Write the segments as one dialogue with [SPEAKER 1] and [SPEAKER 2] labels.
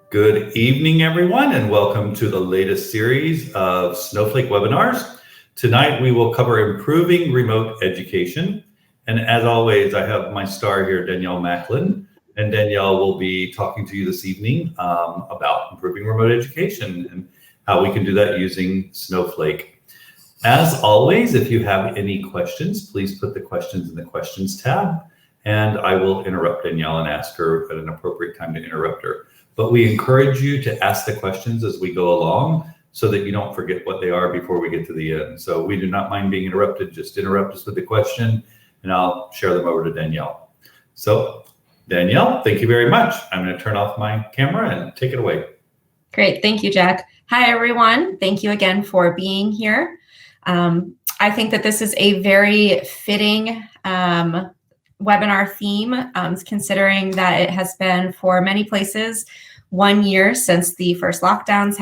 [SPEAKER 1] Good evening, everyone, and welcome to the latest series of Snowflake webinars. Tonight, we will cover improving remote education. And as always, I have my star here, Danielle Macklin. And Danielle will be talking to you this evening about improving remote education and how we can do that using Snowflake. As always, if you have any questions, please put the questions in the questions tab, and I will interrupt Danielle and ask her at an appropriate time to interrupt her. But we encourage you to ask the questions as we go along so that you don't forget what they are before we get to the end. So we do not mind being interrupted. Just interrupt us with the question and I'll share them over to Danielle. So Danielle, thank you very much. I'm going to turn off my camera and take it away.
[SPEAKER 2] Great. Thank you, Jack. Hi, everyone. Thank you again for being here. I think that this is a very fitting webinar theme, considering that it has been for many places 1 year since the first lockdowns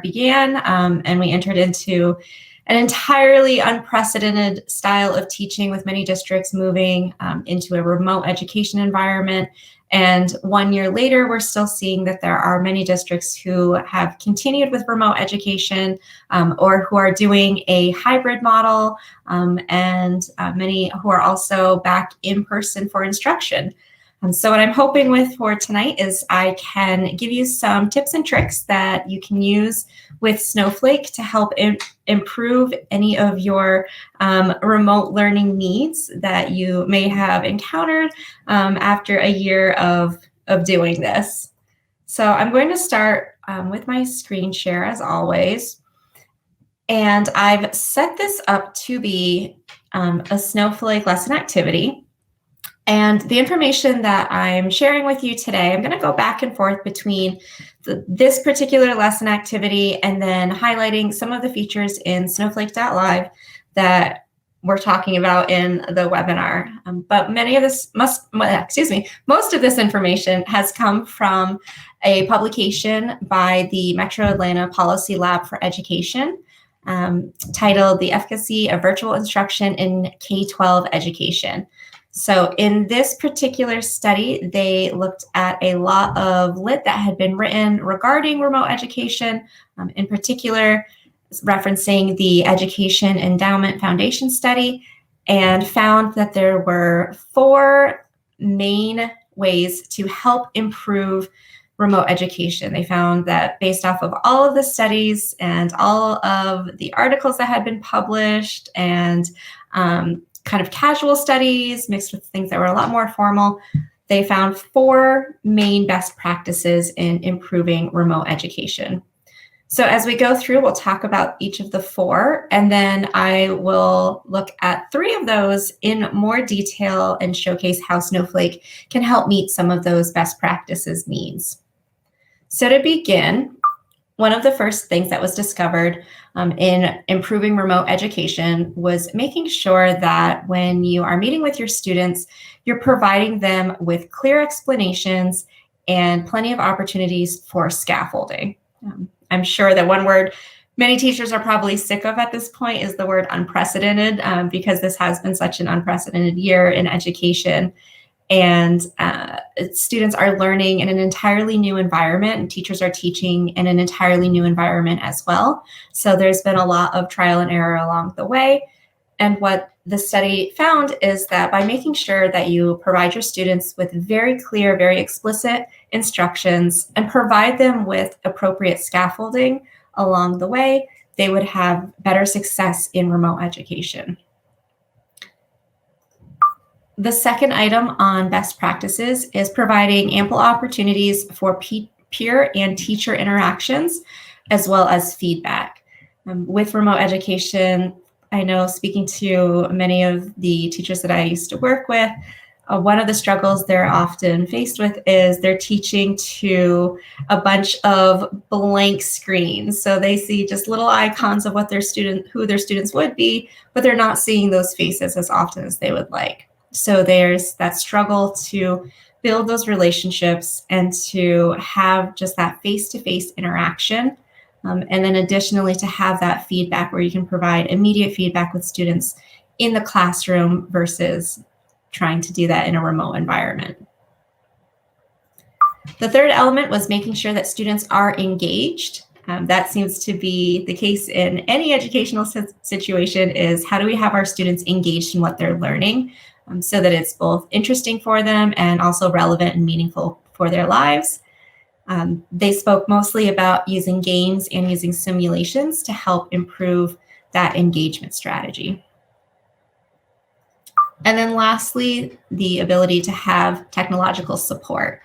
[SPEAKER 2] began, and we entered into an entirely unprecedented style of teaching, with many districts moving into a remote education environment. And 1 year later, we're still seeing that there are many districts who have continued with remote education or who are doing a hybrid model, and many who are also back in person for instruction. So what I'm hoping for tonight is I can give you some tips and tricks that you can use with Snowflake to help improve any of your remote learning needs that you may have encountered after a year of doing this. So I'm going to start with my screen share as always. And I've set this up to be a Snowflake lesson activity. And the information that I'm sharing with you today, I'm going to go back and forth between this particular lesson activity and then highlighting some of the features in Snowflake.live that we're talking about in the webinar. But most of this information has come from a publication by the Metro Atlanta Policy Lab for Education, titled "The Efficacy of Virtual Instruction in K-12 Education." So in this particular study, they looked at a lot of lit that had been written regarding remote education, in particular referencing the Education Endowment Foundation study, and found that there were 4 main ways to help improve remote education. They found that based off of all of the studies and all of the articles that had been published and kind of casual studies mixed with things that were a lot more formal, they found 4 main best practices in improving remote education. So as we go through, we'll talk about each of the 4, and then I will look at 3 of those in more detail and showcase how Snowflake can help meet some of those best practices needs. So to begin, one of the first things that was discovered in improving remote education was making sure that when you are meeting with your students, you're providing them with clear explanations and plenty of opportunities for scaffolding. I'm sure that one word many teachers are probably sick of at this point is the word unprecedented, because this has been such an unprecedented year in education. And students are learning in an entirely new environment, and teachers are teaching in an entirely new environment as well. So there's been a lot of trial and error along the way. And what the study found is that by making sure that you provide your students with very clear, very explicit instructions and provide them with appropriate scaffolding along the way, they would have better success in remote education. The second item on best practices is providing ample opportunities for peer and teacher interactions, as well as feedback. With remote education, I know, speaking to many of the teachers that I used to work with, one of the struggles they're often faced with is they're teaching to a bunch of blank screens. So they see just little icons of what who their students would be, but they're not seeing those faces as often as they would like. So there's that struggle to build those relationships and to have just that face-to-face interaction. And then additionally, to have that feedback where you can provide immediate feedback with students in the classroom versus trying to do that in a remote environment. The third element was making sure that students are engaged. That seems to be the case in any educational situation, is how do we have our students engaged in what they're learning so that it's both interesting for them and also relevant and meaningful for their lives. They spoke mostly about using games and using simulations to help improve that engagement strategy. And then lastly, the ability to have technological support.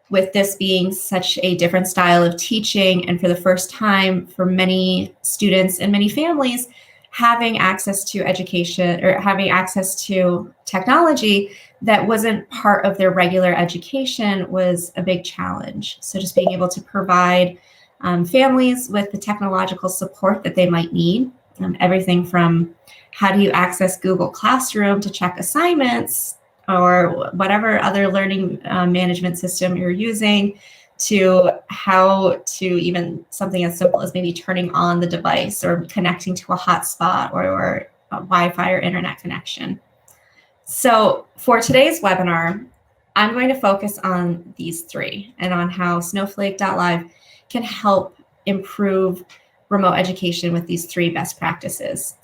[SPEAKER 2] With this being such a different style of teaching, and for the first time for many students and many families, having access to education or having access to technology that wasn't part of their regular education was a big challenge. So just being able to provide families with the technological support that they might need, everything from how do you access Google Classroom to check assignments, or whatever other learning management system you're using, to how to even something as simple as maybe turning on the device or connecting to a hotspot or a Wi-Fi or internet connection. So for today's webinar, I'm going to focus on these three and on how Snowflake.live can help improve remote education with these three best practices.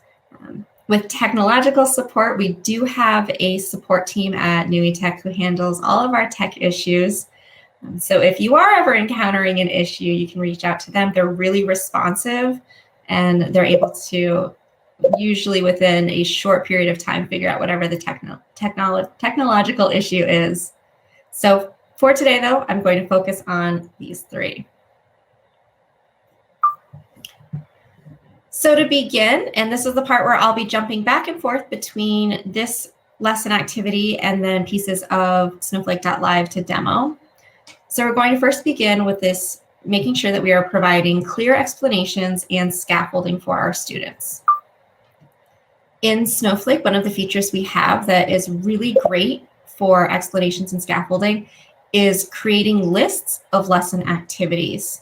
[SPEAKER 2] With technological support, we do have a support team at NUITEQ who handles all of our tech issues. So if you are ever encountering an issue, you can reach out to them. They're really responsive, and they're able to, usually within a short period of time, figure out whatever the technological issue is. So for today, though, I'm going to focus on these three. So to begin, and this is the part where I'll be jumping back and forth between this lesson activity and then pieces of Snowflake.live to demo. So we're going to first begin with this, making sure that we are providing clear explanations and scaffolding for our students. In Snowflake, one of the features we have that is really great for explanations and scaffolding is creating lists of lesson activities.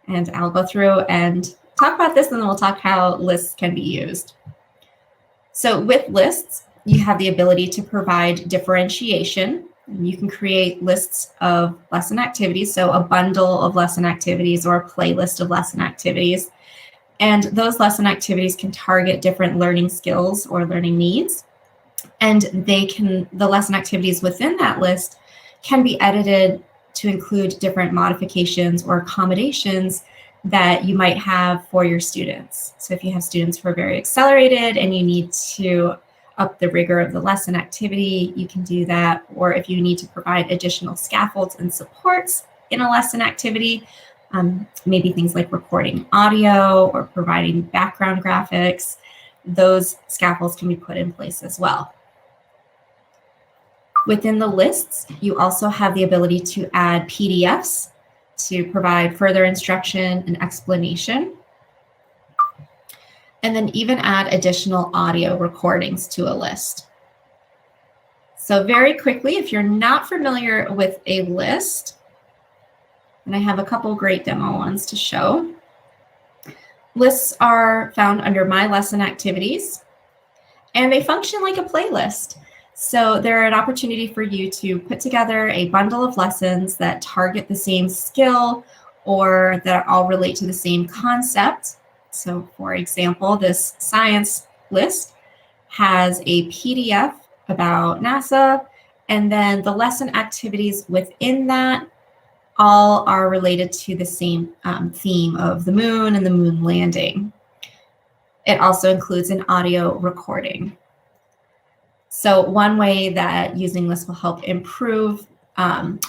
[SPEAKER 2] And I'll go through and talk about this, and then we'll talk how lists can be used. So with lists, you have the ability to provide differentiation. You can create lists of lesson activities, so a bundle of lesson activities or a playlist of lesson activities. And those lesson activities can target different learning skills or learning needs. And the lesson activities within that list can be edited to include different modifications or accommodations that you might have for your students. So if you have students who are very accelerated and you need to up the rigor of the lesson activity, you can do that. Or if you need to provide additional scaffolds and supports in a lesson activity, maybe things like recording audio or providing background graphics, those scaffolds can be put in place as well. Within the lists, you also have the ability to add PDFs to provide further instruction and explanation, and then even add additional audio recordings to a list. So very quickly, if you're not familiar with a list, and I have a couple great demo ones to show. Lists are found under My Lesson Activities, and they function like a playlist. So they're an opportunity for you to put together a bundle of lessons that target the same skill or that all relate to the same concept. So for example, this science list has a PDF about NASA, and then the lesson activities within that all are related to the same theme of the moon and the moon landing. It also includes an audio recording. So one way that using lists will help improve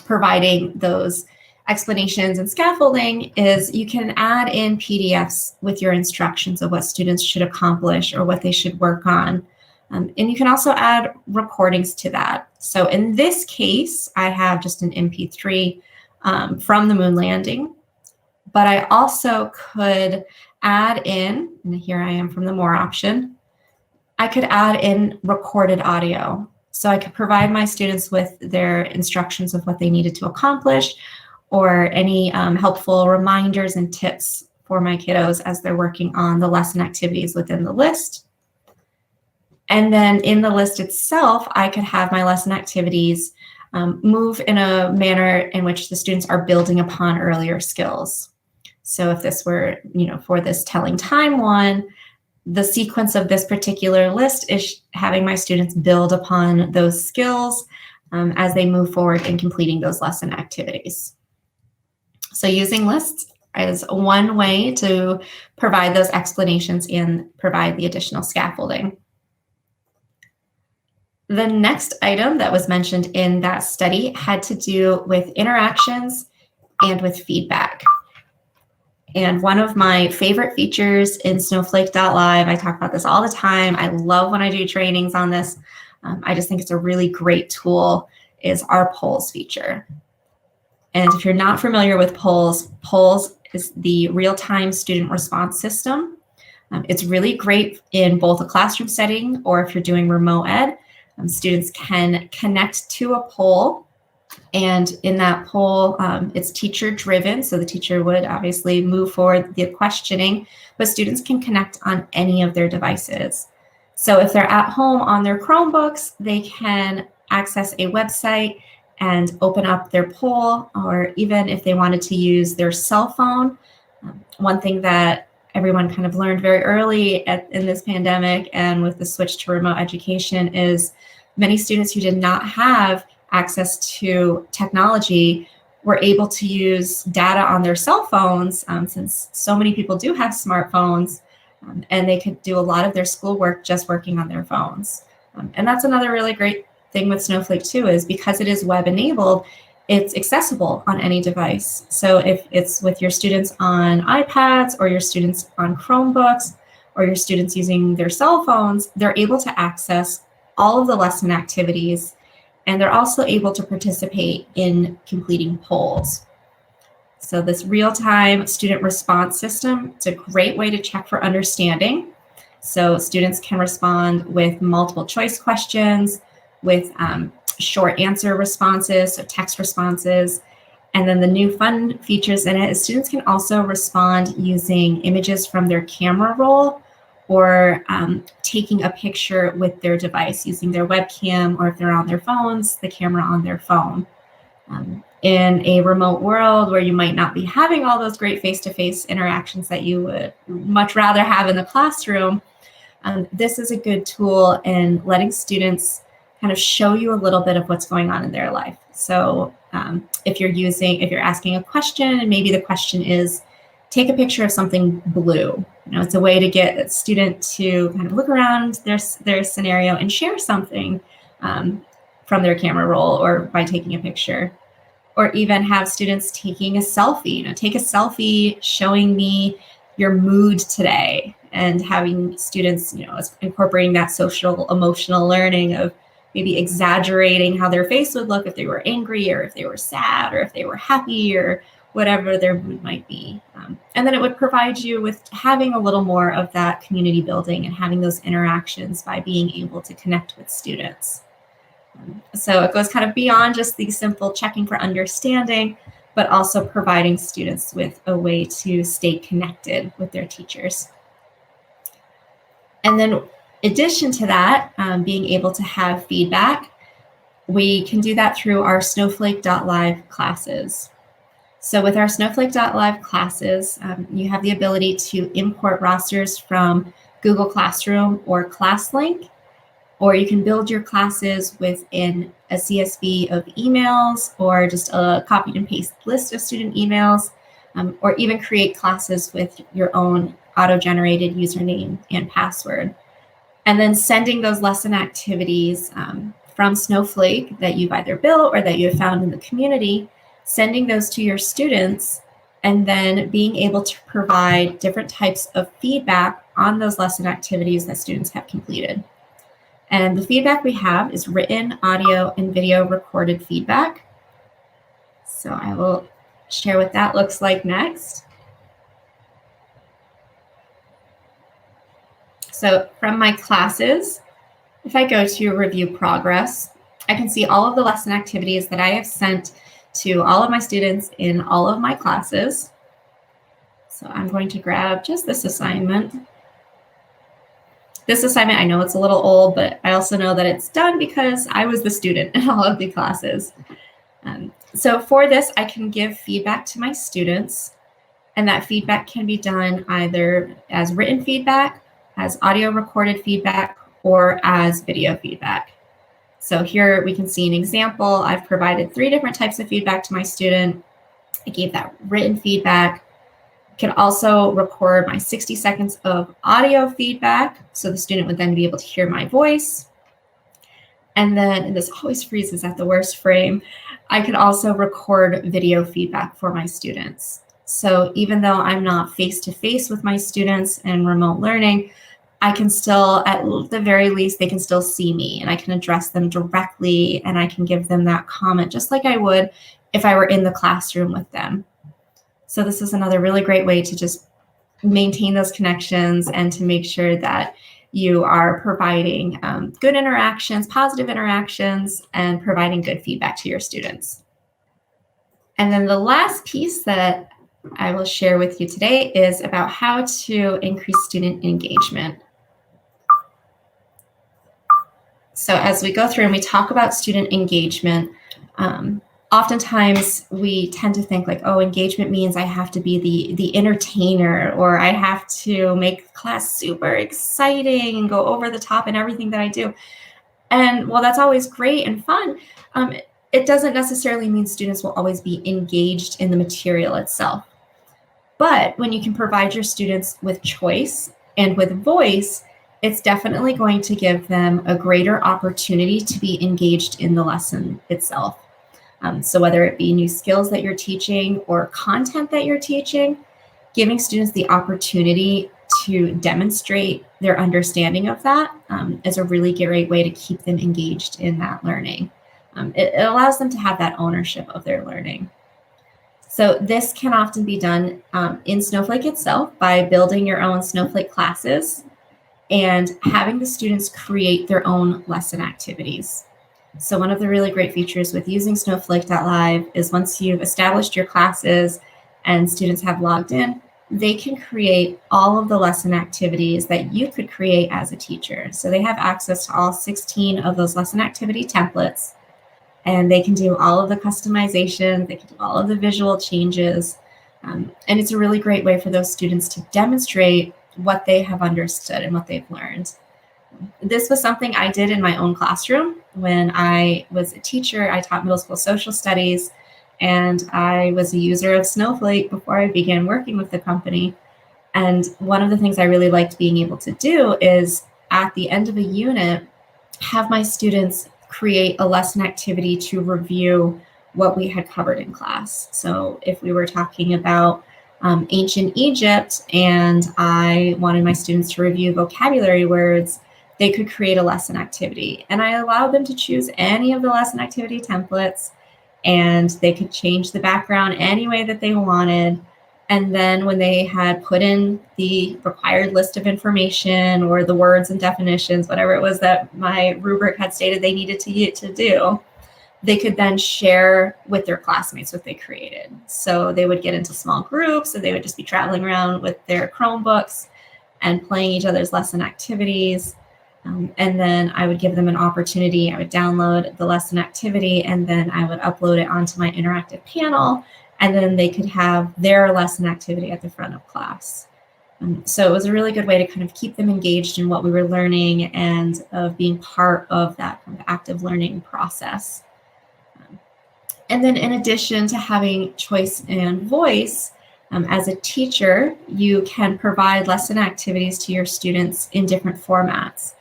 [SPEAKER 2] providing those explanations and scaffolding is you can add in PDFs with your instructions of what students should accomplish or what they should work on. And you can also add recordings to that. So in this case, I have just an MP3 from the moon landing, but I also could add in, and here I am from the More option, I could add in recorded audio. So I could provide my students with their instructions of what they needed to accomplish or any helpful reminders and tips for my kiddos as they're working on the lesson activities within the list. And then in the list itself, I could have my lesson activities move in a manner in which the students are building upon earlier skills. So if this were, for this telling time one, the sequence of this particular list is having my students build upon those skills as they move forward in completing those lesson activities. So using lists is one way to provide those explanations and provide the additional scaffolding. The next item that was mentioned in that study had to do with interactions and with feedback. And one of my favorite features in Snowflake.live, I talk about this all the time. I love when I do trainings on this. I just think it's a really great tool, is our polls feature. And if you're not familiar with polls is the real-time student response system. It's really great in both a classroom setting or if you're doing remote ed. Students can connect to a poll, and in that poll, it's teacher-driven, so the teacher would obviously move forward the questioning, but students can connect on any of their devices. So if they're at home on their Chromebooks, they can access a website and open up their poll, or even if they wanted to use their cell phone. One thing that everyone kind of learned very early in this pandemic and with the switch to remote education is many students who did not have access to technology were able to use data on their cell phones, since so many people do have smartphones, and they could do a lot of their schoolwork just working on their phones. And that's another really great thing with Snowflake too, is because it is web enabled, it's accessible on any device. So if it's with your students on iPads or your students on Chromebooks or your students using their cell phones, they're able to access all of the lesson activities, and they're also able to participate in completing polls. So this real-time student response system, it's a great way to check for understanding. So students can respond with multiple choice questions, with short answer responses, so text responses. And then the new fun features in it is students can also respond using images from their camera roll, or taking a picture with their device using their webcam, or if they're on their phones, the camera on their phone. In a remote world where you might not be having all those great face-to-face interactions that you would much rather have in the classroom, this is a good tool in letting students kind of show you a little bit of what's going on in their life. So if you're asking a question and maybe the question is, take a picture of something blue. It's a way to get a student to kind of look around their scenario and share something from their camera roll or by taking a picture. Or even have students taking a selfie. Take a selfie showing me your mood today, and having students, incorporating that social emotional learning of maybe exaggerating how their face would look if they were angry, or if they were sad, or if they were happy, or whatever their mood might be. And then it would provide you with having a little more of that community building and having those interactions by being able to connect with students. So it goes kind of beyond just the simple checking for understanding, but also providing students with a way to stay connected with their teachers. And then in addition to that, being able to have feedback, we can do that through our Snowflake.live classes. So with our Snowflake.live classes, you have the ability to import rosters from Google Classroom or ClassLink, or you can build your classes within a CSV of emails, or just a copied and paste list of student emails, or even create classes with your own auto-generated username and password. And then sending those lesson activities from Snowflake that you've either built or that you have found in the community, sending those to your students, and then being able to provide different types of feedback on those lesson activities that students have completed. And the feedback we have is written, audio, and video recorded feedback. So I will share what that looks like next. So from my classes, if I go to review progress, I can see all of the lesson activities that I have sent to all of my students in all of my classes. So I'm going to grab just this assignment. This assignment, I know it's a little old, but I also know that it's done because I was the student in all of the classes. So for this, I can give feedback to my students, and that feedback can be done either as written feedback, as audio recorded feedback, or as video feedback. So here we can see an example. I've provided 3 different types of feedback to my student. I gave that written feedback. I can also record my 60 seconds of audio feedback, so the student would then be able to hear my voice. And then, and this always freezes at the worst frame, I could also record video feedback for my students. So even though I'm not face-to-face with my students in remote learning, I can still, at the very least, they can still see me, and I can address them directly, and I can give them that comment just like I would if I were in the classroom with them. So this is another really great way to just maintain those connections and to make sure that you are providing good interactions, positive interactions, and providing good feedback to your students. And then the last piece that I will share with you today is about how to increase student engagement. So as we go through and we talk about student engagement, oftentimes we tend to think like, oh, engagement means I have to be the entertainer, or I have to make class super exciting and go over the top in everything that I do. And while that's always great and fun, it doesn't necessarily mean students will always be engaged in the material itself. But when you can provide your students with choice and with voice, it's definitely going to give them a greater opportunity to be engaged in the lesson itself. So whether it be new skills that you're teaching or content that you're teaching, giving students the opportunity to demonstrate their understanding of that is a really great way to keep them engaged in that learning. It allows them to have that ownership of their learning. So this can often be done in Snowflake itself by building your own Snowflake classes and having the students create their own lesson activities. So one of the really great features with using Snowflake.live is once you've established your classes and students have logged in, they can create all of the lesson activities that you could create as a teacher. So they have access to all 16 of those lesson activity templates, and they can do all of the customization, they can do all of the visual changes, and it's a really great way for those students to demonstrate what they have understood and what they've learned. This was something I did in my own classroom when I was a teacher. I taught middle school social studies, and I was a user of Snowflake before I began working with the company. And one of the things I really liked being able to do is at the end of a unit, have my students create a lesson activity to review what we had covered in class. So if we were talking about ancient Egypt and I wanted my students to review vocabulary words, they could create a lesson activity. And I allowed them to choose any of the lesson activity templates, and they could change the background any way that they wanted. And then when they had put in the required list of information or the words and definitions, whatever it was that my rubric had stated they needed to do, they could then share with their classmates what they created. So they would get into small groups, and they would just be traveling around with their Chromebooks and playing each other's lesson activities. And then I would give them an opportunity. I would download the lesson activity, and then I would upload it onto my interactive panel, and then they could have their lesson activity at the front of class. So it was a really good way to kind of keep them engaged in what we were learning and of being part of that kind of active learning process. And then in addition to having choice and voice, as a teacher, you can provide lesson activities to your students in different formats.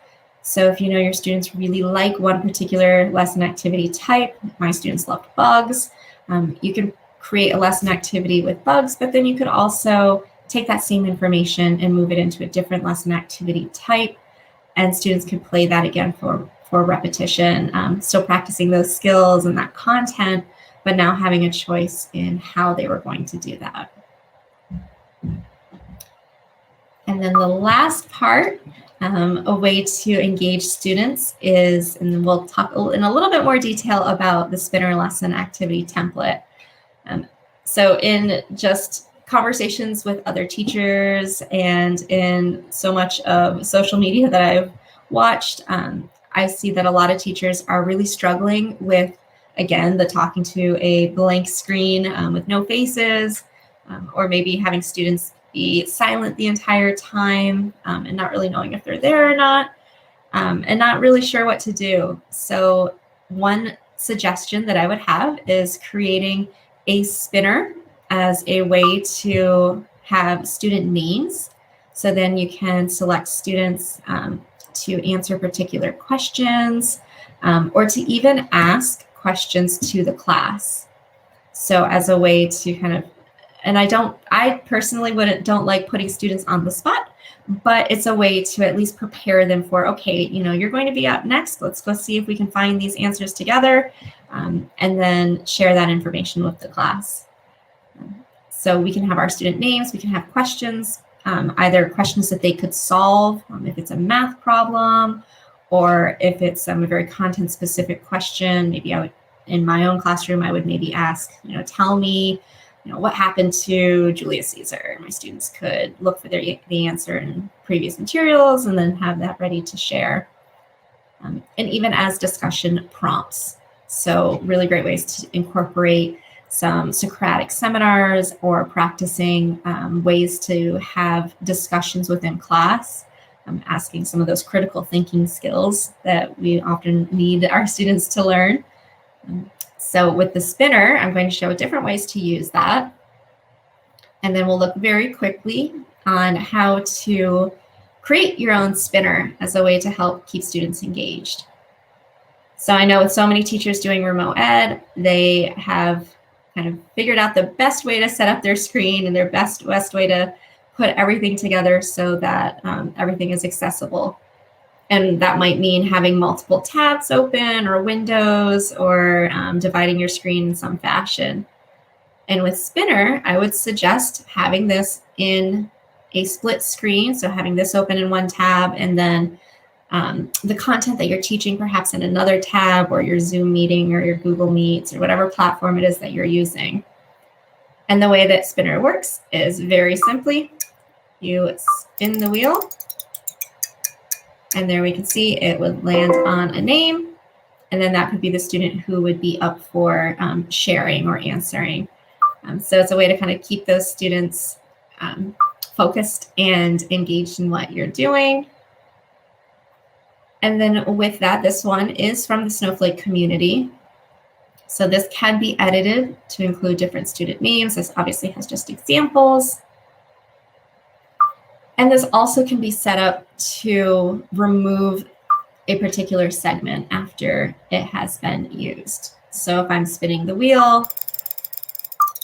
[SPEAKER 2] So if you know your students really like one particular lesson activity type, my students loved bugs, you can create a lesson activity with bugs, but then you could also take that same information and move it into a different lesson activity type, and students can play that again for repetition, still practicing those skills and that content, but now having a choice in how they were going to do that. And then the last part, a way to engage students is, and then we'll talk in a little bit more detail about the spinner lesson activity template. So in just conversations with other teachers and in so much of social media that I've watched, I see that a lot of teachers are really struggling with, again, the talking to a blank screen with no faces, or maybe having students be silent the entire time and not really knowing if they're there or not, and not really sure what to do. So one suggestion that I would have is creating a spinner as a way to have student names. So then you can select students to answer particular questions, or to even ask questions to the class. So as a way to kind of, and I personally don't like putting students on the spot, but it's a way to at least prepare them for, okay, you're going to be up next. Let's go see if we can find these answers together, and then share that information with the class. So we can have our student names, we can have questions, either questions that they could solve, if it's a math problem, or if it's a very content-specific question. Maybe in my own classroom, I would maybe ask, tell me, what happened to Julius Caesar? My students could look for the answer in previous materials and then have that ready to share. And even as discussion prompts. So really great ways to incorporate some Socratic seminars or practicing ways to have discussions within class, asking some of those critical thinking skills that we often need our students to learn. So with the spinner, I'm going to show different ways to use that. And then we'll look very quickly on how to create your own spinner as a way to help keep students engaged. So I know with so many teachers doing remote ed, they have kind of figured out the best way to set up their screen and their best way to put everything together so that everything is accessible. And that might mean having multiple tabs open or windows, or dividing your screen in some fashion. And with Spinner, I would suggest having this in a split screen. So having this open in one tab, and then the content that you're teaching perhaps in another tab, or your Zoom meeting or your Google Meets or whatever platform it is that you're using. And the way that Spinner works is very simply, you spin the wheel, and there we can see it would land on a name, and then that could be the student who would be up for sharing or answering. So it's a way to kind of keep those students focused and engaged in what you're doing. And then with that, this one is from the Snowflake community. So this can be edited to include different student names. This obviously has just examples. And this also can be set up to remove a particular segment after it has been used. So if I'm spinning the wheel,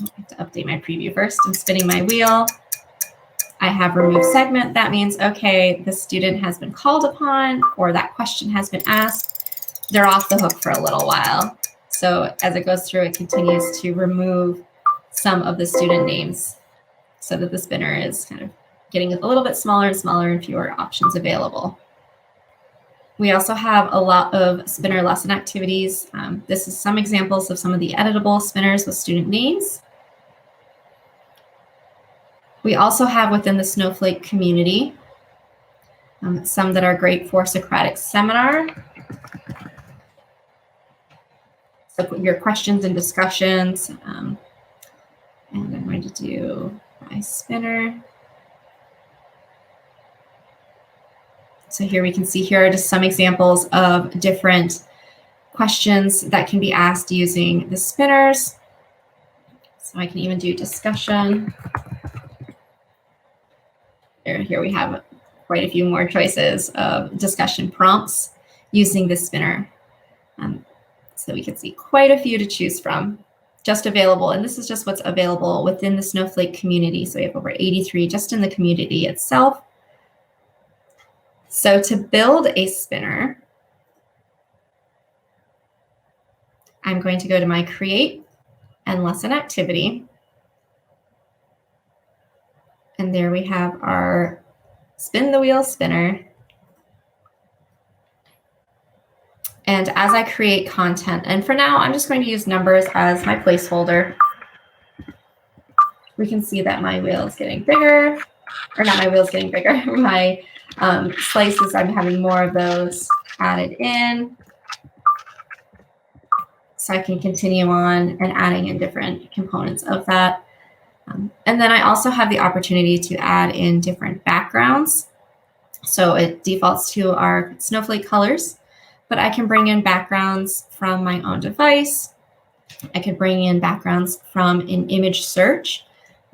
[SPEAKER 2] I have to update my preview first. I'm spinning my wheel. I have remove segment. That means, okay, the student has been called upon, or that question has been asked. They're off the hook for a little while. So as it goes through, it continues to remove some of the student names so that the spinner is kind of getting a little bit smaller and smaller and fewer options available. We also have a lot of spinner lesson activities. This is some examples of some of the editable spinners with student names. We also have within the Snowflake community some that are great for Socratic seminar. So your questions and discussions. And I'm going to do my spinner. So here we can see here are just some examples of different questions that can be asked using the spinners. So I can even do discussion. Here we have quite a few more choices of discussion prompts using the spinner. So we can see quite a few to choose from, just available. And this is just what's available within the Snowflake community. So we have over 83 just in the community itself. So to build a spinner, I'm going to go to my Create and Lesson Activity. And there we have our Spin the Wheel spinner. And as I create content, and for now, I'm just going to use numbers as my placeholder. we can see that my wheel is getting bigger, or not my wheel is getting bigger, my slices, I'm having more of those added in. So I can continue on and adding in different components of that. And then I also have the opportunity to add in different backgrounds. So it defaults to our snowflake colors, but I can bring in backgrounds from my own device. I could bring in backgrounds from an image search.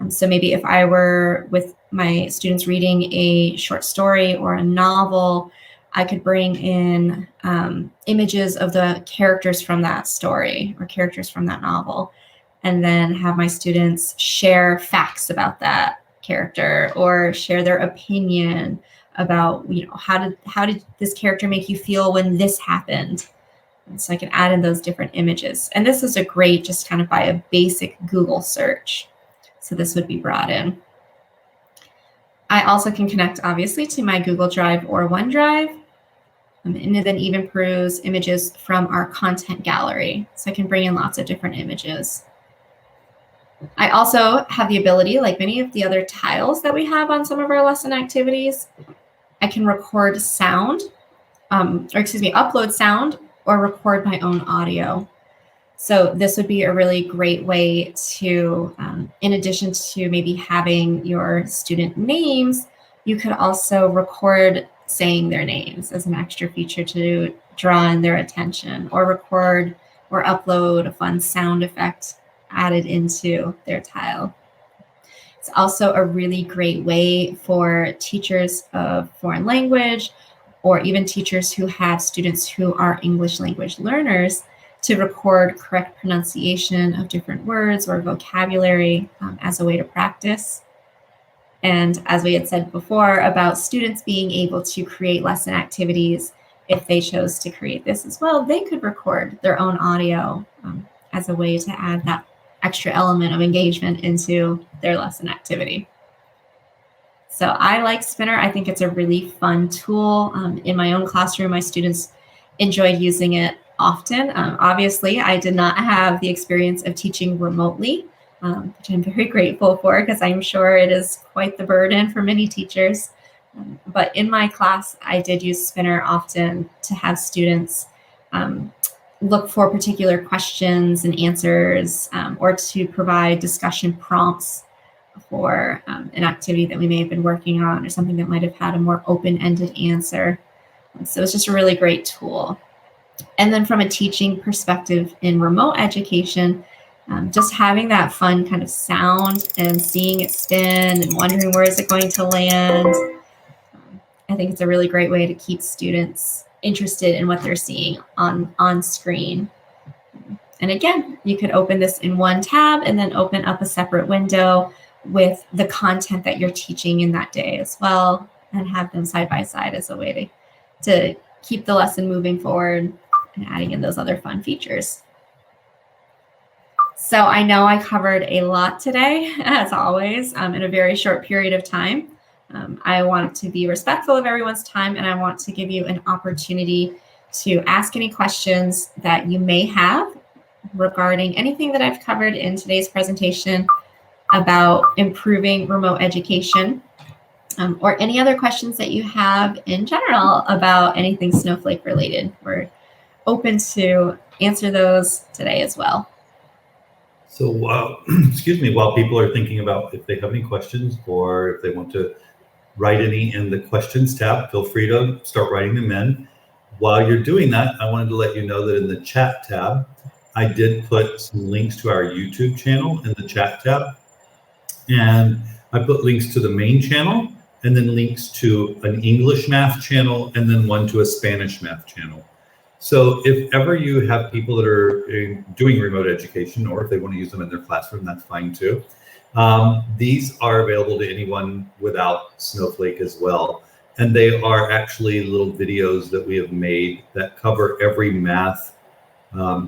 [SPEAKER 2] So maybe if I were with my students reading a short story or a novel, I could bring in images of the characters from that story or characters from that novel, and then have my students share facts about that character or share their opinion about, how did this character make you feel when this happened? And so I can add in those different images. And this is a great, just kind of by a basic Google search. So this would be brought in. I also can connect, obviously, to my Google Drive or OneDrive, and then even peruse images from our content gallery. So I can bring in lots of different images. I also have the ability, like many of the other tiles that we have on some of our lesson activities, I can record sound, upload sound or record my own audio. So this would be a really great way to, in addition to maybe having your student names, you could also record saying their names as an extra feature to draw in their attention, or record or upload a fun sound effect added into their tile. It's also a really great way for teachers of foreign language, or even teachers who have students who are English language learners, to record correct pronunciation of different words or vocabulary as a way to practice. And as we had said before about students being able to create lesson activities, if they chose to create this as well, they could record their own audio as a way to add that extra element of engagement into their lesson activity. So I like Spinner. I think it's a really fun tool. In my own classroom, my students enjoyed using it often. Obviously, I did not have the experience of teaching remotely, which I'm very grateful for, because I'm sure it is quite the burden for many teachers. But in my class, I did use Spinner often to have students look for particular questions and answers, or to provide discussion prompts for an activity that we may have been working on, or something that might have had a more open-ended answer. So it's just a really great tool. And then from a teaching perspective in remote education, just having that fun kind of sound and seeing it spin and wondering where is it going to land, I think it's a really great way to keep students interested in what they're seeing on screen. And again, you could open this in one tab and then open up a separate window with the content that you're teaching in that day as well, and have them side by side as a way to keep the lesson moving forward and adding in those other fun features. So I know I covered a lot today, as always, in a very short period of time. I want to be respectful of everyone's time, and I want to give you an opportunity to ask any questions that you may have regarding anything that I've covered in today's presentation about improving remote education, or any other questions that you have in general about anything Snowflake related. We're open to answer those today as well.
[SPEAKER 1] So while people are thinking about if they have any questions, or if they want to write any in the questions tab, feel free to start writing them in. While you're doing that, I wanted to let you know that in the chat tab, I did put some links to our YouTube channel in the chat tab. And I put links to the main channel, and then links to an English math channel, and then one to a Spanish math channel. So if ever you have people that are doing remote education, or if they want to use them in their classroom, that's fine too. These are available to anyone without Snowflake as well. And they are actually little videos that we have made that cover every math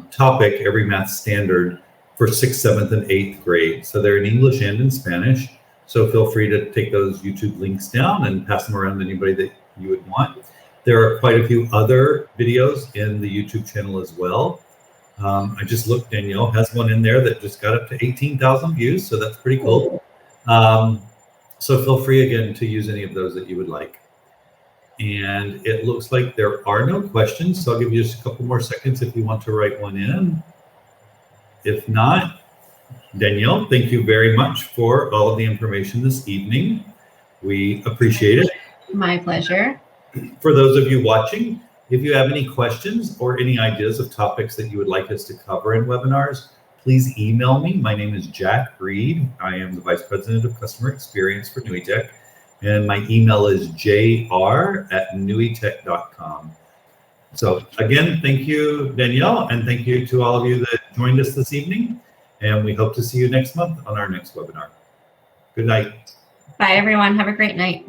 [SPEAKER 1] topic, every math standard for 6th, 7th, and 8th grade. So they're in English and in Spanish. So feel free to take those YouTube links down and pass them around to anybody that you would want. There are quite a few other videos in the YouTube channel as well. I just looked, Danielle has one in there that just got up to 18,000 views, so that's pretty cool. So feel free again to use any of those that you would like. And it looks like there are no questions, so I'll give you just a couple more seconds if you want to write one in. If not, Danielle, thank you very much for all of the information this evening. We appreciate it.
[SPEAKER 2] My pleasure.
[SPEAKER 1] For those of you watching, if you have any questions or any ideas of topics that you would like us to cover in webinars, please email me. My name is Jack Reed. I am the Vice President of Customer Experience for NUITEQ, and my email is jr@nuitec.com. So again, thank you, Danielle, and thank you to all of you that joined us this evening, and we hope to see you next month on our next webinar. Good night.
[SPEAKER 2] Bye, everyone. Have a great night.